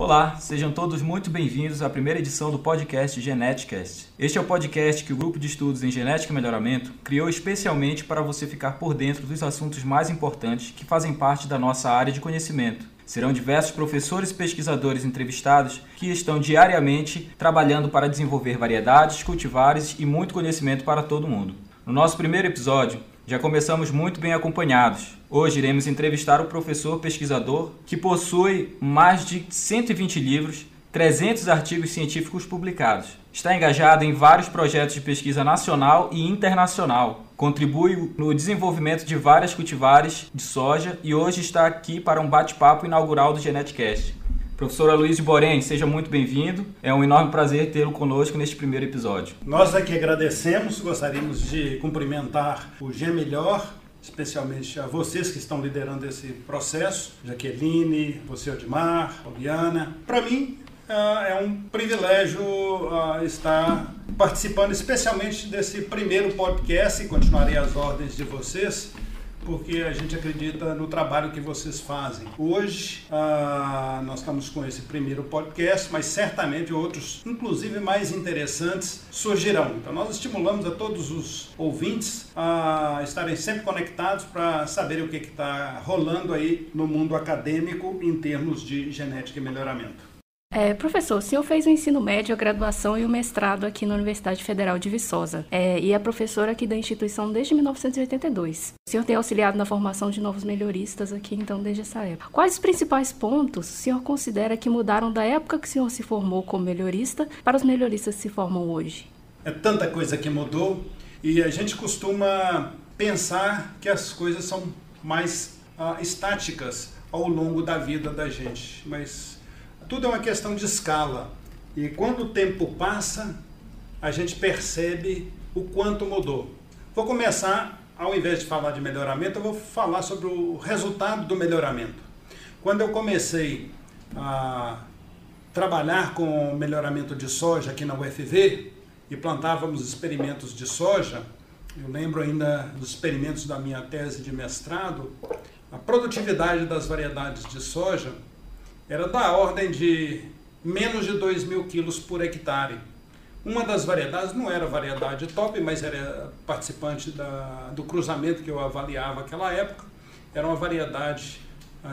Olá, sejam todos muito bem-vindos à primeira edição do podcast Geneticast. Este é o podcast que o Grupo de Estudos em Genética e Melhoramento criou especialmente para você ficar por dentro dos assuntos mais importantes que fazem parte da nossa área de conhecimento. Serão diversos professores e pesquisadores entrevistados que estão diariamente trabalhando para desenvolver variedades, cultivares e muito conhecimento para todo mundo. No nosso primeiro episódio, já começamos muito bem acompanhados. Hoje iremos entrevistar o professor pesquisador que possui mais de 120 livros, 300 artigos científicos publicados. Está engajado em vários projetos de pesquisa nacional e internacional. Contribui no desenvolvimento de várias cultivares de soja e hoje está aqui para um bate-papo inaugural do Geneticast. Professor Aloysio Borém, seja muito bem-vindo. É um enorme prazer tê-lo conosco neste primeiro episódio. Nós aqui agradecemos, gostaríamos de cumprimentar o GEMelhor, especialmente a vocês que estão liderando esse processo, Jaqueline, você, Odmar, Poliana. Para mim, é um privilégio estar participando especialmente desse primeiro podcast e continuarei as ordens de vocês, porque a gente acredita no trabalho que vocês fazem. Hoje, nós estamos com esse primeiro podcast, mas certamente outros, inclusive mais interessantes, surgirão. Então, nós estimulamos a todos os ouvintes a estarem sempre conectados para saberem o que está rolando aí no mundo acadêmico em termos de genética e melhoramento. Professor, o senhor fez o ensino médio, a graduação e o mestrado aqui na Universidade Federal de Viçosa e é professor aqui da instituição desde 1982. O senhor tem auxiliado na formação de novos melhoristas aqui, então, desde essa época. Quais os principais pontos o senhor considera que mudaram da época que o senhor se formou como melhorista para os melhoristas que se formam hoje? É tanta coisa que mudou e a gente costuma pensar que as coisas são mais estáticas ao longo da vida da gente, mas tudo é uma questão de escala, e quando o tempo passa, a gente percebe o quanto mudou. Vou começar, ao invés de falar de melhoramento, eu vou falar sobre o resultado do melhoramento. Quando eu comecei a trabalhar com melhoramento de soja aqui na UFV, e plantávamos experimentos de soja, eu lembro ainda dos experimentos da minha tese de mestrado, a produtividade das variedades de soja era da ordem de menos de 2.000 quilos por hectare. Uma das variedades não era variedade top, mas era participante do cruzamento que eu avaliava naquela época. Era uma variedade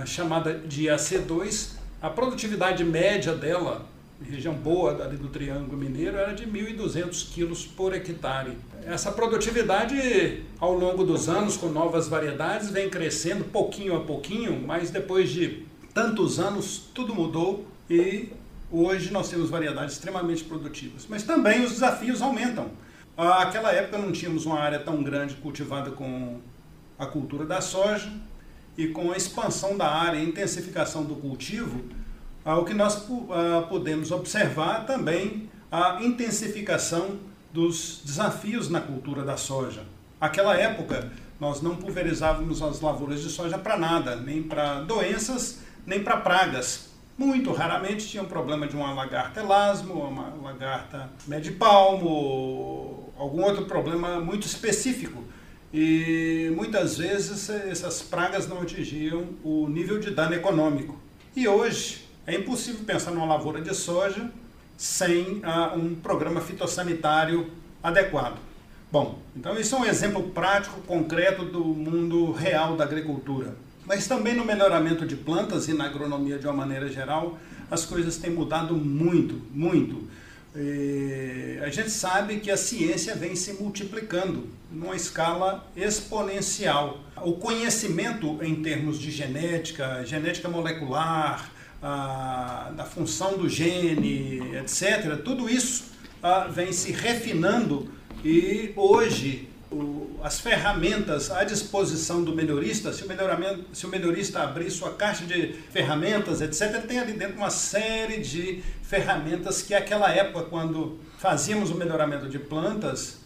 chamada de AC2. A produtividade média dela, região boa ali do Triângulo Mineiro, era de 1.200 quilos por hectare. Essa produtividade, ao longo dos anos, com novas variedades, vem crescendo pouquinho a pouquinho, mas depois de tantos anos, tudo mudou e hoje nós temos variedades extremamente produtivas. Mas também os desafios aumentam. Naquela época não tínhamos uma área tão grande cultivada com a cultura da soja e com a expansão da área e intensificação do cultivo, o que nós podemos observar também a intensificação dos desafios na cultura da soja. Naquela época, nós não pulverizávamos as lavouras de soja para nada, nem para doenças, nem para pragas. Muito raramente tinha um problema de uma lagarta elasmo, uma lagarta medipalmo, algum outro problema muito específico. E muitas vezes essas pragas não atingiam o nível de dano econômico. E hoje é impossível pensar numa lavoura de soja sem um programa fitossanitário adequado. Bom, então isso é um exemplo prático, concreto do mundo real da agricultura. Mas também no melhoramento de plantas e na agronomia de uma maneira geral, as coisas têm mudado muito, muito. A gente sabe que a ciência vem se multiplicando numa escala exponencial. O conhecimento em termos de genética, genética molecular, da função do gene, etc., tudo isso vem se refinando e hoje as ferramentas à disposição do melhorista, se o melhorista abrir sua caixa de ferramentas, etc., ele tem ali dentro uma série de ferramentas que naquela época, quando fazíamos o melhoramento de plantas,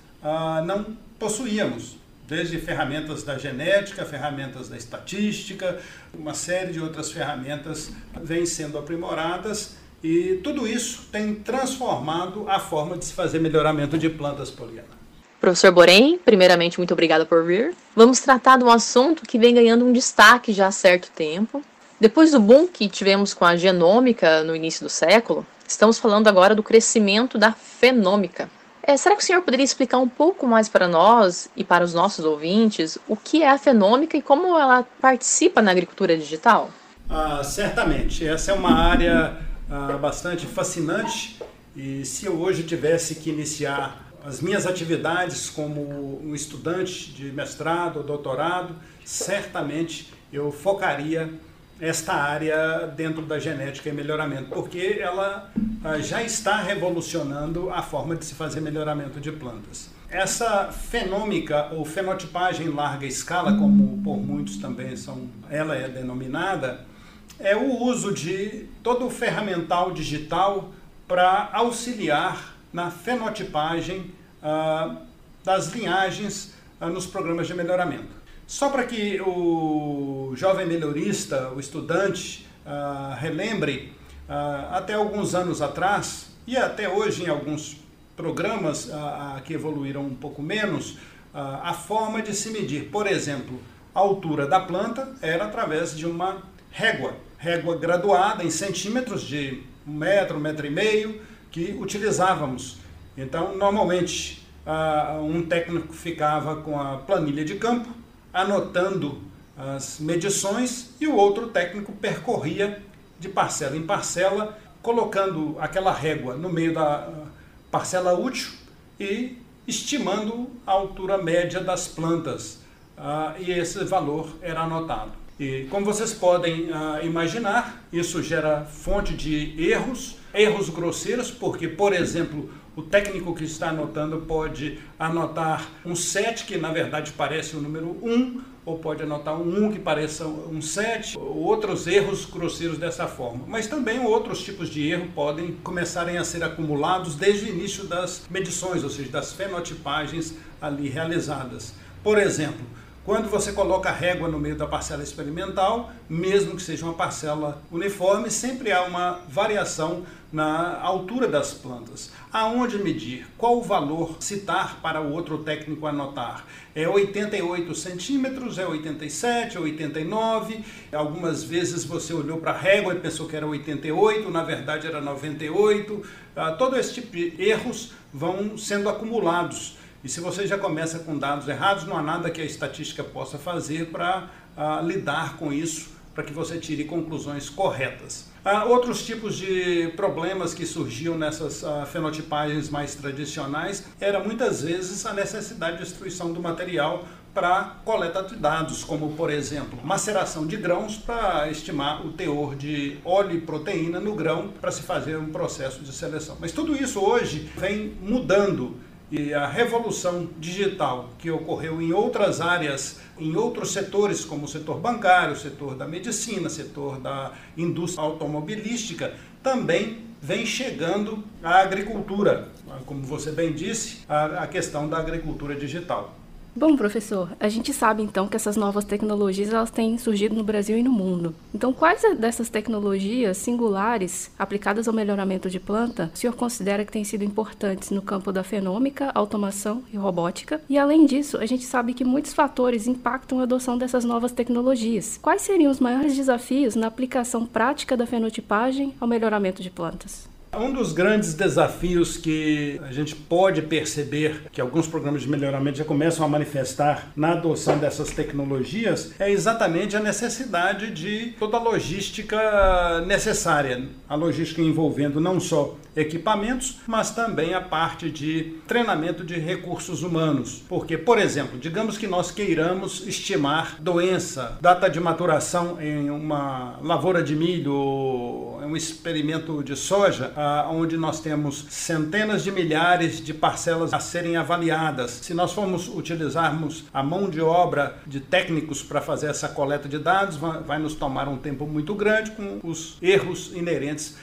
não possuíamos. Desde ferramentas da genética, ferramentas da estatística, uma série de outras ferramentas vêm sendo aprimoradas e tudo isso tem transformado a forma de se fazer melhoramento de plantas, Poliana. Professor Borém, primeiramente, muito obrigada por vir. Vamos tratar de um assunto que vem ganhando um destaque já há certo tempo, Depois do boom que tivemos com a genômica no início do século, estamos falando agora do crescimento da fenômica. Será que o senhor poderia explicar um pouco mais para nós e para os nossos ouvintes o que é a fenômica e como ela participa na agricultura digital? Certamente. Essa é uma área bastante fascinante e se eu hoje tivesse que iniciar as minhas atividades como um estudante de mestrado ou doutorado, certamente eu focaria esta área dentro da genética e melhoramento, porque ela já está revolucionando a forma de se fazer melhoramento de plantas. Essa fenômica ou fenotipagem em larga escala, como por muitos também ela é denominada, é o uso de todo o ferramental digital para auxiliar na fenotipagem das linhagens nos programas de melhoramento. Só para que o jovem melhorista, o estudante, relembre, até alguns anos atrás, e até hoje em alguns programas que evoluíram um pouco menos, a forma de se medir, por exemplo, a altura da planta era através de uma régua graduada em centímetros de 1 metro, 1,5 metros, que utilizávamos. Então, normalmente, um técnico ficava com a planilha de campo, anotando as medições, e o outro técnico percorria de parcela em parcela, colocando aquela régua no meio da parcela útil e estimando a altura média das plantas. E esse valor era anotado. E como vocês podem imaginar, isso gera fonte de erros grosseiros, porque, por exemplo, o técnico que está anotando pode anotar um 7, que na verdade parece o número 1, ou pode anotar um 1 que pareça um 7, outros erros grosseiros dessa forma. Mas também outros tipos de erro podem começarem a ser acumulados desde o início das medições, ou seja, das fenotipagens ali realizadas. Por exemplo, quando você coloca a régua no meio da parcela experimental, mesmo que seja uma parcela uniforme, sempre há uma variação na altura das plantas. Aonde medir? Qual o valor citar para o outro técnico anotar? É 88 centímetros, é 87, é 89. Algumas vezes você olhou para a régua e pensou que era 88, na verdade era 98. Todo esse tipo de erros vão sendo acumulados. E se você já começa com dados errados, não há nada que a estatística possa fazer para lidar com isso, para que você tire conclusões corretas. Outros tipos de problemas que surgiam nessas fenotipagens mais tradicionais era muitas vezes a necessidade de destruição do material para coleta de dados, como por exemplo, maceração de grãos para estimar o teor de óleo e proteína no grão para se fazer um processo de seleção. Mas tudo isso hoje vem mudando. E a revolução digital que ocorreu em outras áreas, em outros setores, como o setor bancário, o setor da medicina, o setor da indústria automobilística, também vem chegando à agricultura. Como você bem disse, a questão da agricultura digital. Bom, professor, a gente sabe então que essas novas tecnologias elas têm surgido no Brasil e no mundo. Então, quais dessas tecnologias singulares aplicadas ao melhoramento de planta o senhor considera que têm sido importantes no campo da fenômica, automação e robótica? E além disso, a gente sabe que muitos fatores impactam a adoção dessas novas tecnologias. Quais seriam os maiores desafios na aplicação prática da fenotipagem ao melhoramento de plantas? Um dos grandes desafios que a gente pode perceber que alguns programas de melhoramento já começam a manifestar na adoção dessas tecnologias é exatamente a necessidade de toda a logística necessária, a logística envolvendo não só equipamentos, mas também a parte de treinamento de recursos humanos. Porque, por exemplo, digamos que nós queiramos estimar doença, data de maturação em uma lavoura de milho, um experimento de soja, onde nós temos centenas de milhares de parcelas a serem avaliadas. Se nós formos utilizarmos a mão de obra de técnicos para fazer essa coleta de dados, vai nos tomar um tempo muito grande com os erros inerentes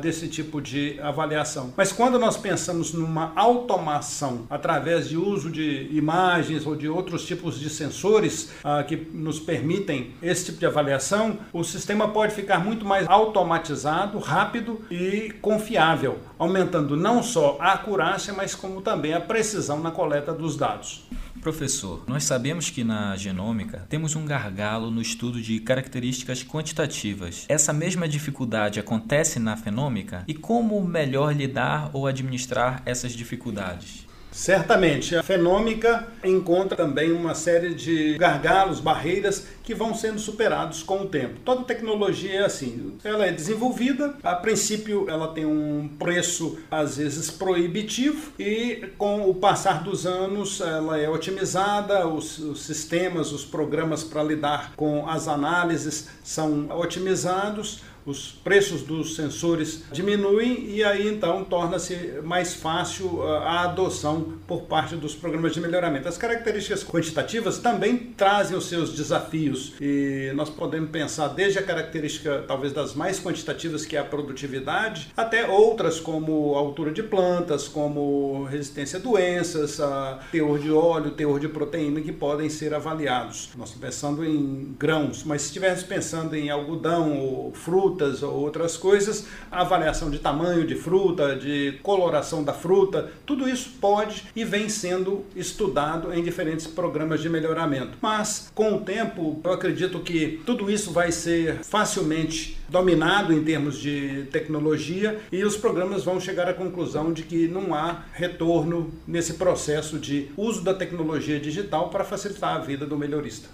desse tipo de avaliação. Mas quando nós pensamos numa automação através de uso de imagens ou de outros tipos de sensores que nos permitem esse tipo de avaliação, o sistema pode ficar muito mais automatizado, rápido e confiável, aumentando não só a acurácia, mas como também a precisão na coleta dos dados. Professor, nós sabemos que na genômica temos um gargalo no estudo de características quantitativas. Essa mesma dificuldade acontece na fenômica? E como melhor lidar ou administrar essas dificuldades? Certamente, a fenômica encontra também uma série de gargalos, barreiras que vão sendo superados com o tempo. Toda tecnologia é assim, ela é desenvolvida, a princípio ela tem um preço às vezes proibitivo e com o passar dos anos ela é otimizada, os sistemas, os programas para lidar com as análises são otimizados, os preços dos sensores diminuem e aí então torna-se mais fácil a adoção por parte dos programas de melhoramento. As características quantitativas também trazem os seus desafios e nós podemos pensar desde a característica talvez das mais quantitativas, que é a produtividade, até outras como a altura de plantas, como resistência a doenças, a teor de óleo, teor de proteína, que podem ser avaliados. Nós estamos pensando em grãos, mas se estivermos pensando em algodão ou frutas ou outras coisas, a avaliação de tamanho de fruta, de coloração da fruta, tudo isso pode e vem sendo estudado em diferentes programas de melhoramento. Mas, com o tempo, eu acredito que tudo isso vai ser facilmente dominado em termos de tecnologia e os programas vão chegar à conclusão de que não há retorno nesse processo de uso da tecnologia digital para facilitar a vida do melhorista.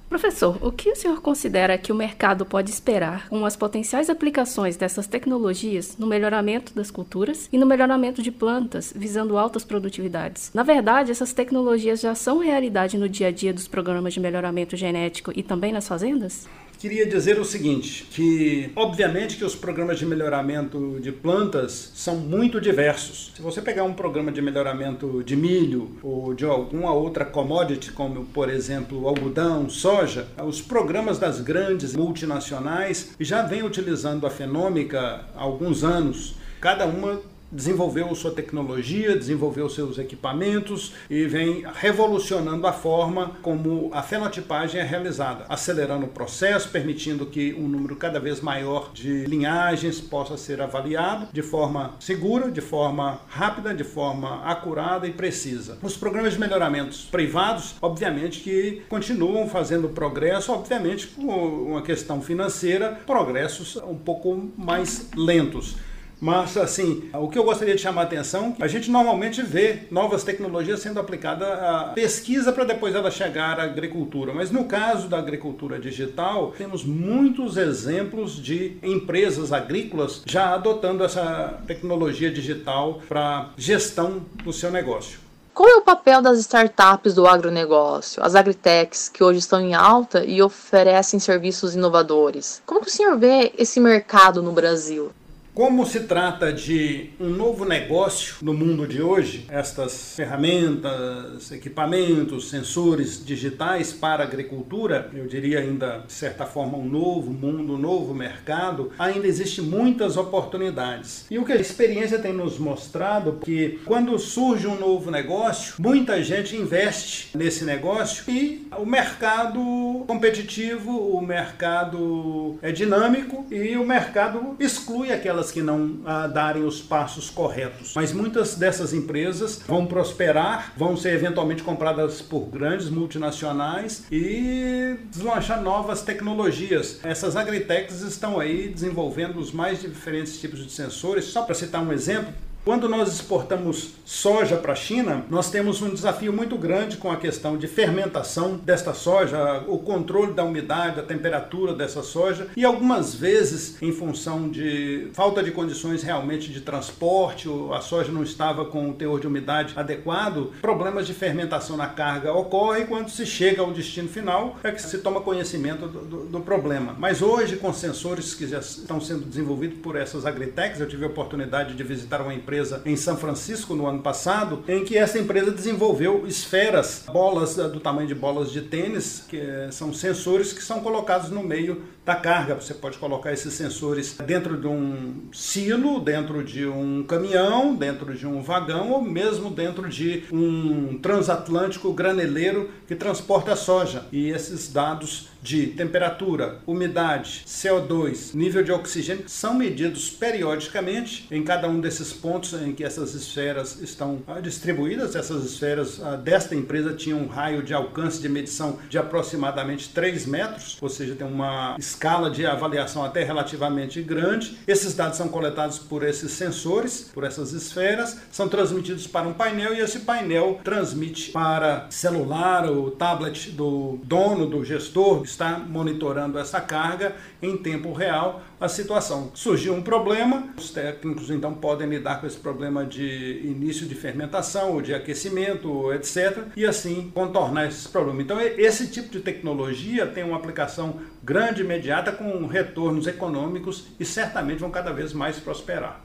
Professor, o que o senhor considera que o mercado pode esperar com as potenciais aplicações dessas tecnologias no melhoramento das culturas e no melhoramento de plantas, visando altas produtividades? Na verdade, essas tecnologias já são realidade no dia a dia dos programas de melhoramento genético e também nas fazendas? Queria dizer o seguinte, que obviamente que os programas de melhoramento de plantas são muito diversos. Se você pegar um programa de melhoramento de milho ou de alguma outra commodity, como por exemplo algodão, soja, os programas das grandes multinacionais já vêm utilizando a fenômica há alguns anos. Cada uma desenvolveu sua tecnologia, desenvolveu seus equipamentos e vem revolucionando a forma como a fenotipagem é realizada, acelerando o processo, permitindo que um número cada vez maior de linhagens possa ser avaliado de forma segura, de forma rápida, de forma acurada e precisa. Os programas de melhoramentos privados, obviamente que continuam fazendo progresso, obviamente com uma questão financeira, progressos um pouco mais lentos. Mas, assim, o que eu gostaria de chamar a atenção, a gente normalmente vê novas tecnologias sendo aplicadas à pesquisa para depois ela chegar à agricultura. Mas no caso da agricultura digital, temos muitos exemplos de empresas agrícolas já adotando essa tecnologia digital para gestão do seu negócio. Qual é o papel das startups do agronegócio, as agritechs, que hoje estão em alta e oferecem serviços inovadores? Como que o senhor vê esse mercado no Brasil? Como se trata de um novo negócio no mundo de hoje, estas ferramentas, equipamentos, sensores digitais para a agricultura, eu diria ainda, de certa forma, um novo mundo, um novo mercado, ainda existem muitas oportunidades. E o que a experiência tem nos mostrado é que quando surge um novo negócio, muita gente investe nesse negócio e o mercado competitivo, o mercado é dinâmico e o mercado exclui aquelas que não darem os passos corretos. Mas muitas dessas empresas vão prosperar, vão ser eventualmente compradas por grandes multinacionais e deslanchar novas tecnologias. Essas agritechs estão aí desenvolvendo os mais diferentes tipos de sensores. Só para citar um exemplo, quando nós exportamos soja para a China, nós temos um desafio muito grande com a questão de fermentação desta soja, o controle da umidade, a temperatura dessa soja e algumas vezes, em função de falta de condições realmente de transporte, a soja não estava com o teor de umidade adequado, problemas de fermentação na carga ocorrem quando se chega ao destino final, é que se toma conhecimento do problema. Mas hoje, com sensores que já estão sendo desenvolvidos por essas agritechs, eu tive a oportunidade de visitar uma empresa em São Francisco no ano passado, em que essa empresa desenvolveu esferas, bolas do tamanho de bolas de tênis, que são sensores que são colocados no meio da carga. Você pode colocar esses sensores dentro de um silo, dentro de um caminhão, dentro de um vagão ou mesmo dentro de um transatlântico graneleiro que transporta soja. E esses dados de temperatura, umidade, CO2, nível de oxigênio são medidos periodicamente em cada um desses pontos em que essas esferas estão distribuídas. Essas esferas desta empresa tinham um raio de alcance de medição de aproximadamente 3 metros, ou seja, tem uma escala de avaliação até relativamente grande. Esses dados são coletados por esses sensores, por essas esferas, são transmitidos para um painel e esse painel transmite para celular, o tablet do dono, do gestor, que está monitorando essa carga em tempo real a situação. Surgiu um problema, os técnicos então podem lidar com esse problema de início de fermentação, ou de aquecimento, etc. e assim contornar esses problemas. Então esse tipo de tecnologia tem uma aplicação grande, imediata, com retornos econômicos e certamente vão cada vez mais prosperar.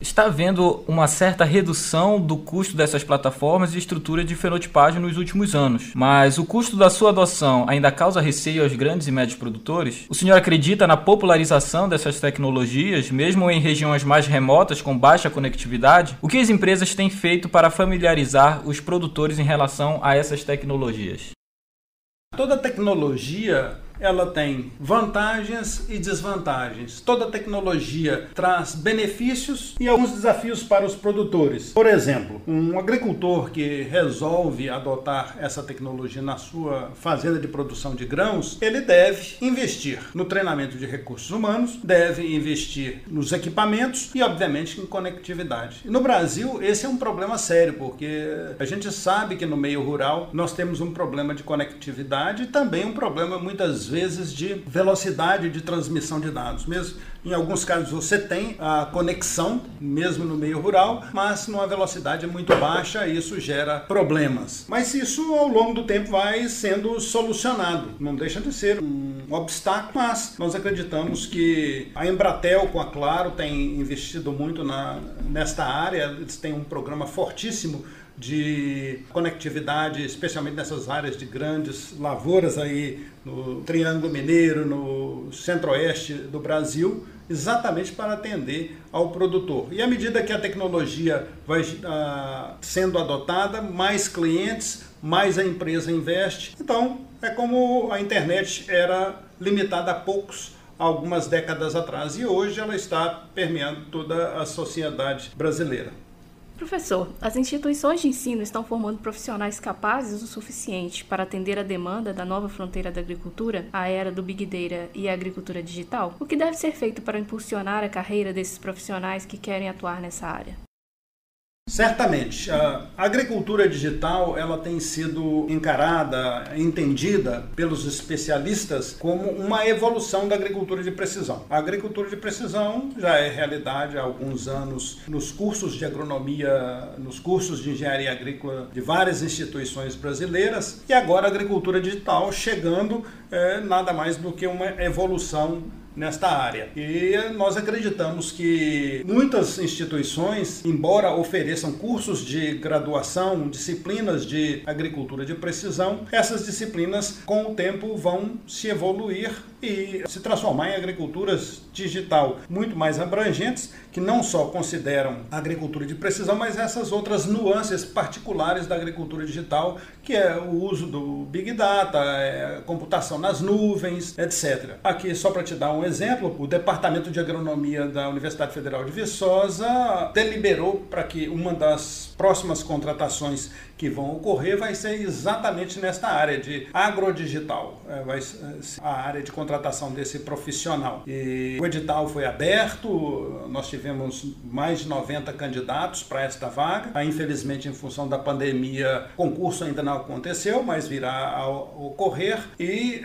Está havendo uma certa redução do custo dessas plataformas e estrutura de fenotipagem nos últimos anos, mas o custo da sua adoção ainda causa receio aos grandes e médios produtores? O senhor acredita na popularização dessas tecnologias, mesmo em regiões mais remotas com baixa conectividade? O que as empresas têm feito para familiarizar os produtores em relação a essas tecnologias? Toda tecnologia ela tem vantagens e desvantagens. Toda tecnologia traz benefícios e alguns desafios para os produtores. Por exemplo, um agricultor que resolve adotar essa tecnologia na sua fazenda de produção de grãos, ele deve investir no treinamento de recursos humanos, deve investir nos equipamentos e, obviamente, em conectividade. E no Brasil, esse é um problema sério, porque a gente sabe que no meio rural nós temos um problema de conectividade e também um problema, muitas vezes, de velocidade de transmissão de dados. Mesmo em alguns casos você tem a conexão, mesmo no meio rural, mas numa velocidade muito baixa e isso gera problemas. Mas isso ao longo do tempo vai sendo solucionado. Não deixa de ser um obstáculo, mas nós acreditamos que a Embratel com a Claro tem investido muito nesta área. Eles têm um programa fortíssimo de conectividade, especialmente nessas áreas de grandes lavouras aí no Triângulo Mineiro, no centro-oeste do Brasil, exatamente para atender ao produtor. E à medida que a tecnologia vai sendo adotada, mais clientes, mais a empresa investe. Então, é como a internet era limitada a poucos algumas décadas atrás e hoje ela está permeando toda a sociedade brasileira. Professor, as instituições de ensino estão formando profissionais capazes o suficiente para atender a demanda da nova fronteira da agricultura, a era do Big Data e a agricultura digital? O que deve ser feito para impulsionar a carreira desses profissionais que querem atuar nessa área? Certamente, a agricultura digital ela tem sido encarada, entendida pelos especialistas como uma evolução da agricultura de precisão. A agricultura de precisão já é realidade há alguns anos nos cursos de agronomia, nos cursos de engenharia agrícola de várias instituições brasileiras e agora a agricultura digital chegando nada mais do que uma evolução nesta área. E nós acreditamos que muitas instituições, embora ofereçam cursos de graduação, disciplinas de agricultura de precisão, essas disciplinas com o tempo vão se evoluir e se transformar em agriculturas digital muito mais abrangentes, que não só consideram a agricultura de precisão, mas essas outras nuances particulares da agricultura digital, que é o uso do Big Data, computação nas nuvens, etc. Aqui, só para te dar um exemplo, o Departamento de Agronomia da Universidade Federal de Viçosa deliberou para que uma das próximas contratações que vão ocorrer vai ser exatamente nesta área de agrodigital, vai ser a área de contratação desse profissional. E o edital foi aberto, nós tivemos mais de 90 candidatos para esta vaga. Infelizmente, em função da pandemia, o concurso ainda não aconteceu, mas virá a ocorrer e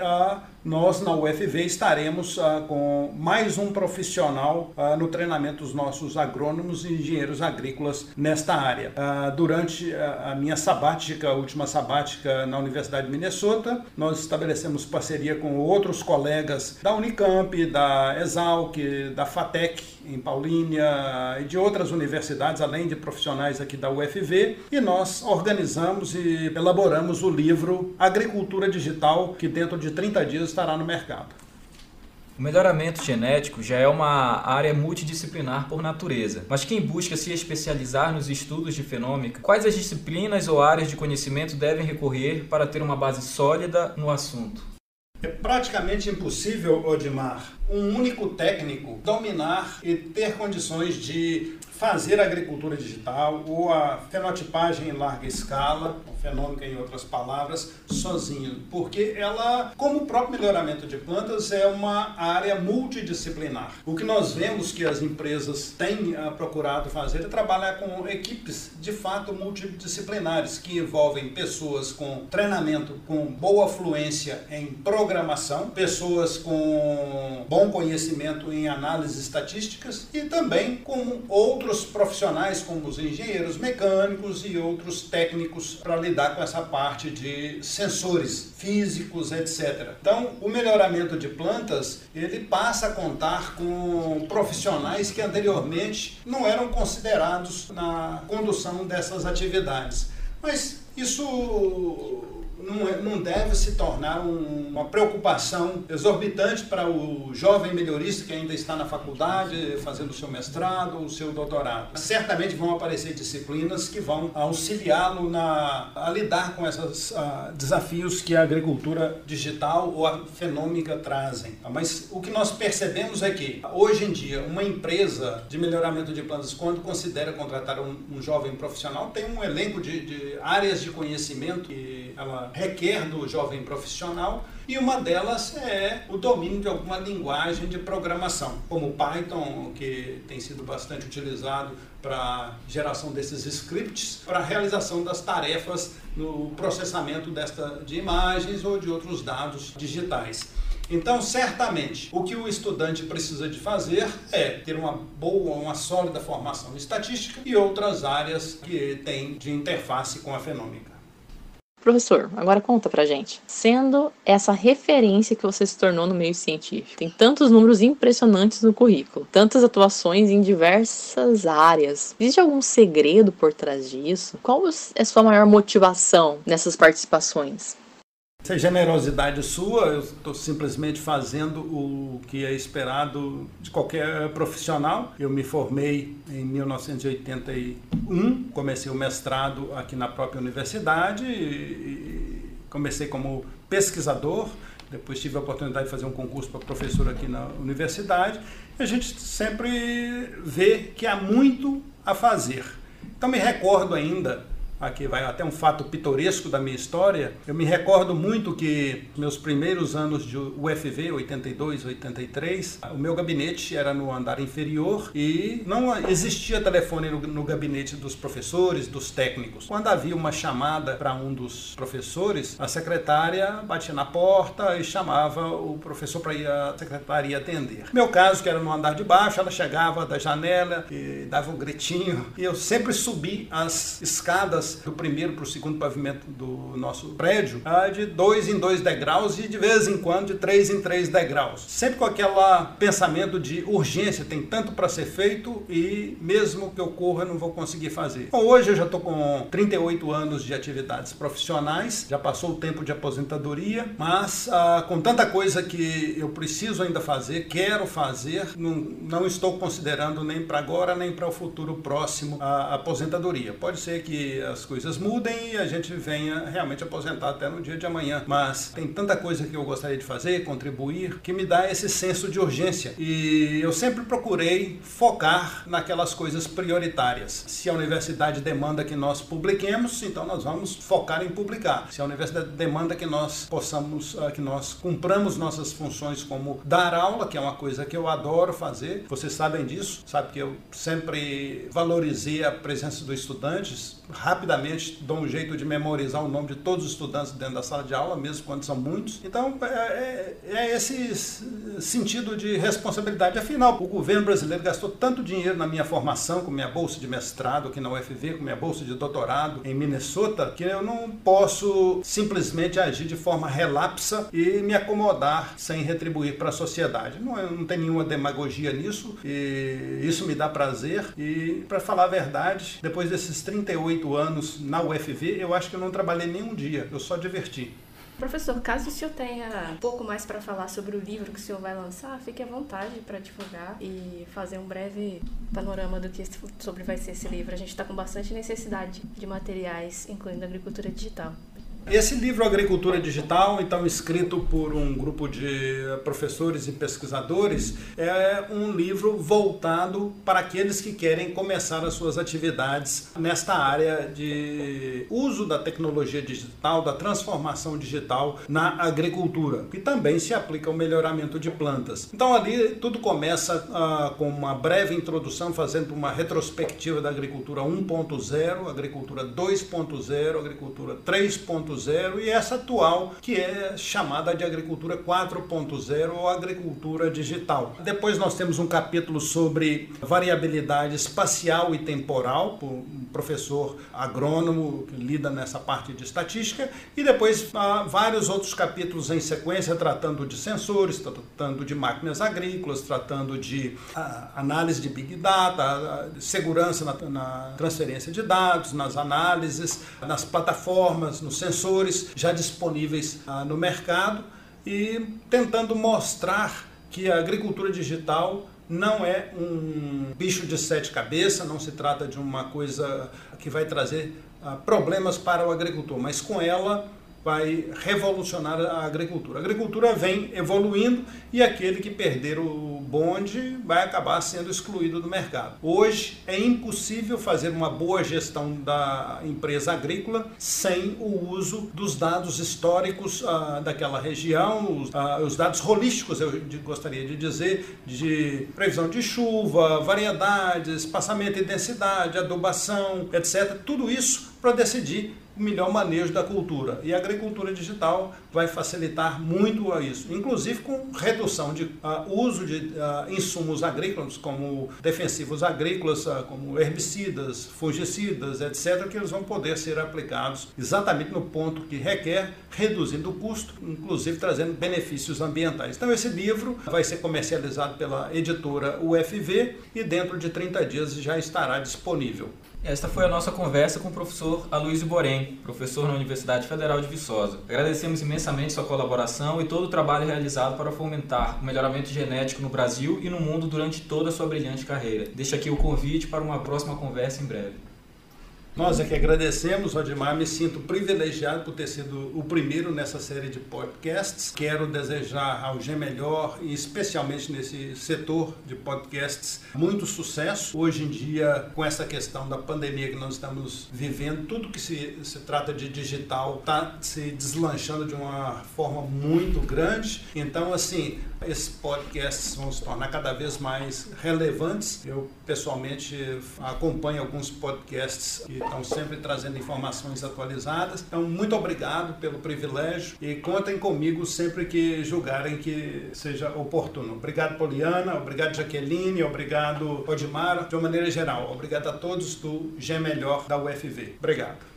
nós na UFV estaremos com mais um profissional no treinamento dos nossos agrônomos e engenheiros agrícolas nesta área. Durante a minha última sabática na Universidade de Minnesota, nós estabelecemos parceria com outros colegas da Unicamp, da Exalc, da FATEC em Paulínia e de outras universidades, além de profissionais aqui da UFV, e nós organizamos e elaboramos o livro Agricultura Digital, que dentro de 30 dias estará no mercado. O melhoramento genético já é uma área multidisciplinar por natureza, mas quem busca se especializar nos estudos de fenômica, quais as disciplinas ou áreas de conhecimento devem recorrer para ter uma base sólida no assunto? É praticamente impossível, Odimar, um único técnico dominar e ter condições de fazer a agricultura digital ou a fenotipagem em larga escala, fenômica em outras palavras, sozinho, porque ela, como o próprio melhoramento de plantas, é uma área multidisciplinar. O que nós vemos que as empresas têm procurado fazer é trabalhar com equipes de fato multidisciplinares, que envolvem pessoas com treinamento, com boa fluência em programação, pessoas com bom conhecimento em análises estatísticas e também com outros profissionais como os engenheiros mecânicos e outros técnicos para lidar com essa parte de sensores físicos, etc. Então, o melhoramento de plantas, ele passa a contar com profissionais que anteriormente não eram considerados na condução dessas atividades. Mas isso não deve se tornar uma preocupação exorbitante para o jovem melhorista que ainda está na faculdade, fazendo o seu mestrado ou o seu doutorado. Certamente vão aparecer disciplinas que vão auxiliá-lo a lidar com esses desafios que a agricultura digital ou a fenômica trazem. Mas o que nós percebemos é que, hoje em dia, uma empresa de melhoramento de plantas, quando considera contratar um jovem profissional, tem um elenco de áreas de conhecimento que ela requer do jovem profissional, e uma delas é o domínio de alguma linguagem de programação, como o Python, que tem sido bastante utilizado para geração desses scripts, para a realização das tarefas no processamento de imagens ou de outros dados digitais. Então, certamente, o que o estudante precisa de fazer é ter uma sólida formação estatística e outras áreas que têm de interface com a fenômica. Professor, agora conta pra gente. Sendo essa referência que você se tornou no meio científico, tem tantos números impressionantes no currículo, tantas atuações em diversas áreas. Existe algum segredo por trás disso? Qual é a sua maior motivação nessas participações? Essa generosidade sua, eu estou simplesmente fazendo o que é esperado de qualquer profissional. Eu me formei em 1981, comecei o mestrado aqui na própria universidade, e comecei como pesquisador, depois tive a oportunidade de fazer um concurso para professor aqui na universidade. E a gente sempre vê que há muito a fazer. Então me recordo ainda, aqui vai até um fato pitoresco da minha história, eu me recordo muito que meus primeiros anos de UFV, 82, 83, o meu gabinete era no andar inferior e não existia telefone no gabinete dos professores, dos técnicos. Quando havia uma chamada para um dos professores, a secretária batia na porta e chamava o professor para ir à secretaria atender. No meu caso, que era no andar de baixo, ela chegava da janela e dava um gritinho, e eu sempre subi as escadas do primeiro para o segundo pavimento do nosso prédio, de 2 em 2 degraus e de vez em quando de 3 em 3 degraus. Sempre com aquele pensamento de urgência, tem tanto para ser feito e mesmo que ocorra eu não vou conseguir fazer. Bom, hoje eu já estou com 38 anos de atividades profissionais, já passou o tempo de aposentadoria, mas com tanta coisa que eu preciso ainda fazer, quero fazer, não estou considerando nem para agora nem para o futuro próximo a aposentadoria. Pode ser que as coisas mudem e a gente venha realmente aposentar até no dia de amanhã, mas tem tanta coisa que eu gostaria de fazer, contribuir, que me dá esse senso de urgência, e eu sempre procurei focar naquelas coisas prioritárias. Se a universidade demanda que nós publiquemos, então nós vamos focar em publicar. Se a universidade demanda que nós que nós cumpramos nossas funções como dar aula, que é uma coisa que eu adoro fazer, vocês sabem disso, sabe que eu sempre valorizei a presença dos estudantes, rapidamente dou um jeito de memorizar o nome de todos os estudantes dentro da sala de aula, mesmo quando são muitos. Então, é esse sentido de responsabilidade. Afinal, o governo brasileiro gastou tanto dinheiro na minha formação, com minha bolsa de mestrado aqui na UFV, com minha bolsa de doutorado em Minnesota, que eu não posso simplesmente agir de forma relapsa e me acomodar sem retribuir para a sociedade. Não tem nenhuma demagogia nisso, e isso me dá prazer. E, para falar a verdade, depois desses 38 anos na UFV, eu acho que eu não trabalhei nenhum dia, eu só diverti. Professor, caso o senhor tenha um pouco mais para falar sobre o livro que o senhor vai lançar, fique à vontade para divulgar e fazer um breve panorama do que vai ser esse livro. A gente está com bastante necessidade de materiais, incluindo agricultura digital. Esse livro, Agricultura Digital, então escrito por um grupo de professores e pesquisadores, é um livro voltado para aqueles que querem começar as suas atividades nesta área de uso da tecnologia digital, da transformação digital na agricultura, que também se aplica ao melhoramento de plantas. Então ali tudo começa com uma breve introdução, fazendo uma retrospectiva da agricultura 1.0, agricultura 2.0, agricultura 3.0, e essa atual, que é chamada de agricultura 4.0 ou agricultura digital. Depois nós temos um capítulo sobre variabilidade espacial e temporal, por um professor agrônomo que lida nessa parte de estatística, e depois vários outros capítulos em sequência, tratando de sensores, tratando de máquinas agrícolas, tratando de análise de Big Data, segurança na transferência de dados, nas análises, nas plataformas, nos sensores já disponíveis no mercado, e tentando mostrar que a agricultura digital não é um bicho de sete cabeças, não se trata de uma coisa que vai trazer problemas para o agricultor, mas com ela vai revolucionar a agricultura. A agricultura vem evoluindo e aquele que perder o bonde vai acabar sendo excluído do mercado. Hoje é impossível fazer uma boa gestão da empresa agrícola sem o uso dos dados históricos daquela região, os dados holísticos, eu gostaria de dizer, de previsão de chuva, variedades, espaçamento e densidade, adubação, etc. Tudo isso para decidir o melhor manejo da cultura. E a agricultura digital vai facilitar muito a isso, inclusive com redução de uso de insumos agrícolas, como defensivos agrícolas, como herbicidas, fungicidas, etc., que eles vão poder ser aplicados exatamente no ponto que requer, reduzindo o custo, inclusive trazendo benefícios ambientais. Então esse livro vai ser comercializado pela editora UFV e dentro de 30 dias já estará disponível. Esta foi a nossa conversa com o professor Aloysio Borém, professor na Universidade Federal de Viçosa. Agradecemos imensamente sua colaboração e todo o trabalho realizado para fomentar o melhoramento genético no Brasil e no mundo durante toda a sua brilhante carreira. Deixo aqui o convite para uma próxima conversa em breve. Nós é que agradecemos, Odimar, me sinto privilegiado por ter sido o primeiro nessa série de podcasts. Quero desejar ao G Melhor, e especialmente nesse setor de podcasts, muito sucesso. Hoje em dia, com essa questão da pandemia que nós estamos vivendo, tudo que se trata de digital está se deslanchando de uma forma muito grande. Então, assim, esses podcasts vão se tornar cada vez mais relevantes. Eu, pessoalmente, acompanho alguns podcasts que estão sempre trazendo informações atualizadas. Então, muito obrigado pelo privilégio e contem comigo sempre que julgarem que seja oportuno. Obrigado, Poliana, obrigado, Jaqueline, obrigado, Odimar, de uma maneira geral. Obrigado a todos do G Melhor da UFV. Obrigado.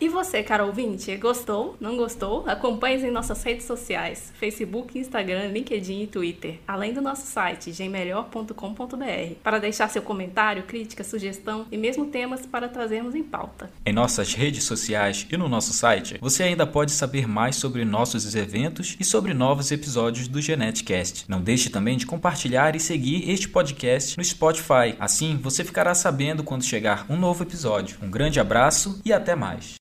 E você, caro ouvinte, gostou? Não gostou? Acompanhe em nossas redes sociais, Facebook, Instagram, LinkedIn e Twitter, além do nosso site, gmelhor.com.br, para deixar seu comentário, crítica, sugestão e mesmo temas para trazermos em pauta. Em nossas redes sociais e no nosso site, você ainda pode saber mais sobre nossos eventos e sobre novos episódios do GeneticCast. Não deixe também de compartilhar e seguir este podcast no Spotify. Assim, você ficará sabendo quando chegar um novo episódio. Um grande abraço e até mais.